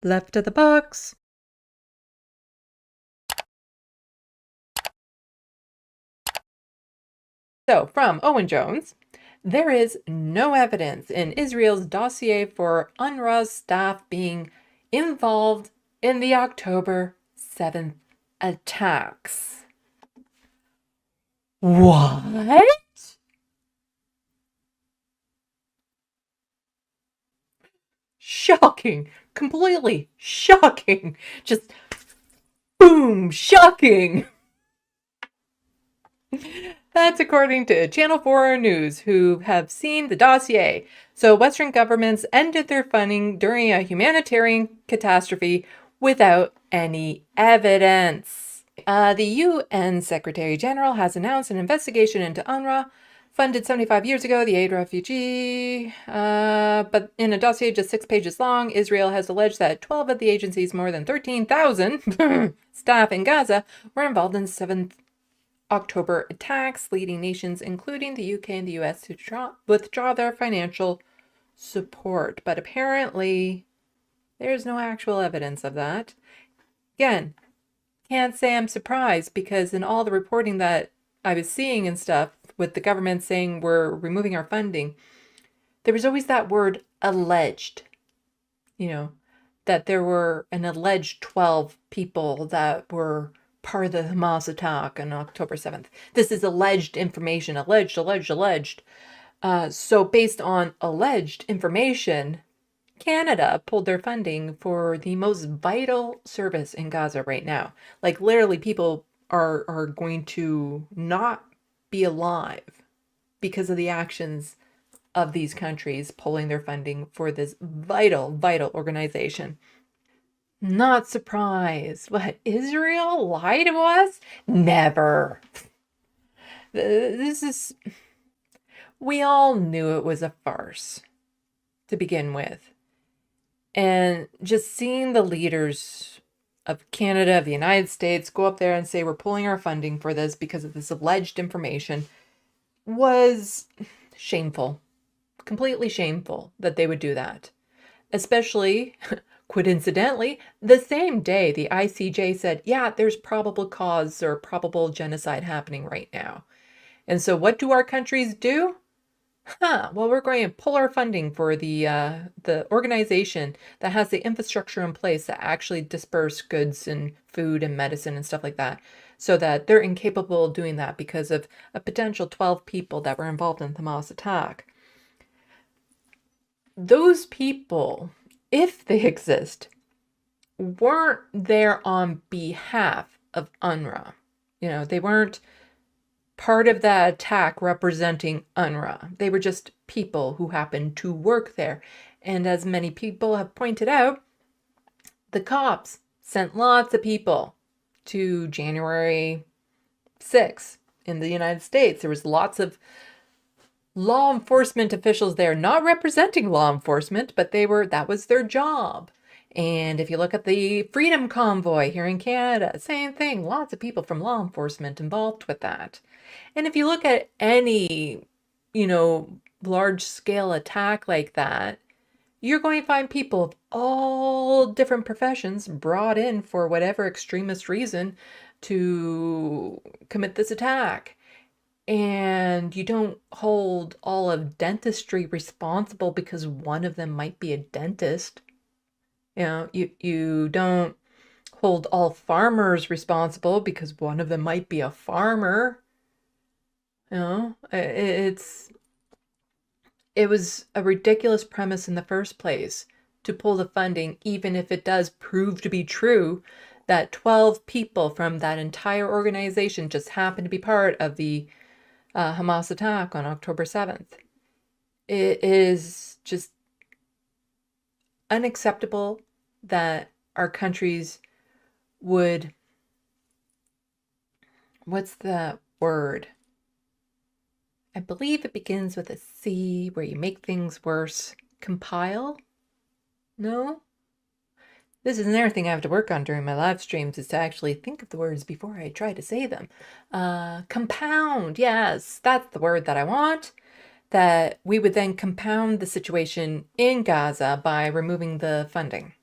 Left of the box. So, from Owen Jones, there is no evidence in Israel's dossier for UNRWA's staff being involved in the October 7th attacks. What? Shocking. Completely shocking. Just boom, shocking. That's according to Channel 4 News, who have seen the dossier. So Western governments ended their funding during a humanitarian catastrophe without any evidence. The UN Secretary General has announced an investigation into UNRWA, funded 75 years ago, the aid refugee. But in a dossier just 6 pages long, Israel has alleged that 12 of the agency's more than 13,000 staff in Gaza were involved in 7th October attacks, leading nations, including the UK and the US, to withdraw their financial support. But apparently, there's no actual evidence of that. Again, can't say I'm surprised, because in all the reporting that I was seeing and stuff, with the government saying we're removing our funding, there was always that word alleged. That there were an alleged 12 people that were part of the Hamas attack on October 7th. This is alleged information, alleged. So based on alleged information, Canada pulled their funding for the most vital service in Gaza right now. Like, literally, people are going to not be alive because of the actions of these countries pulling their funding for this vital organization. Not surprised. What, Israel lied to us? Never. This is, we all knew it was a farce to begin with. And just seeing the leaders of Canada, of the United States, go up there and say we're pulling our funding for this because of this alleged information was shameful. Completely shameful that they would do that. Especially, coincidentally, the same day the ICJ said, yeah, there's probable cause or probable genocide happening right now. And so what do our countries do? Well, we're going to pull our funding for the organization that has the infrastructure in place to actually disperse goods and food and medicine and stuff like that, so that they're incapable of doing that because of a potential 12 people that were involved in the Hamas attack. Those people, if they exist, weren't there on behalf of UNRWA. They weren't part of that attack representing UNRWA. They were just people who happened to work there. And as many people have pointed out, the cops sent lots of people to January 6th in the United States. There was lots of law enforcement officials there, not representing law enforcement, but that was their job. And if you look at the Freedom Convoy here in Canada, same thing, lots of people from law enforcement involved with that. And if you look at any, large scale attack like that, you're going to find people of all different professions brought in for whatever extremist reason to commit this attack. And you don't hold all of dentistry responsible because one of them might be a dentist. You don't hold all farmers responsible because one of them might be a farmer. It was a ridiculous premise in the first place to pull the funding, even if it does prove to be true that 12 people from that entire organization just happened to be part of the Hamas attack on October 7th. It is just unacceptable that our countries would, what's the word? I believe it begins with a C, where you make things worse. Compile? No? This is another thing I have to work on during my live streams, is to actually think of the words before I try to say them. Compound. Yes, that's the word that I want. That we would then compound the situation in Gaza by removing the funding.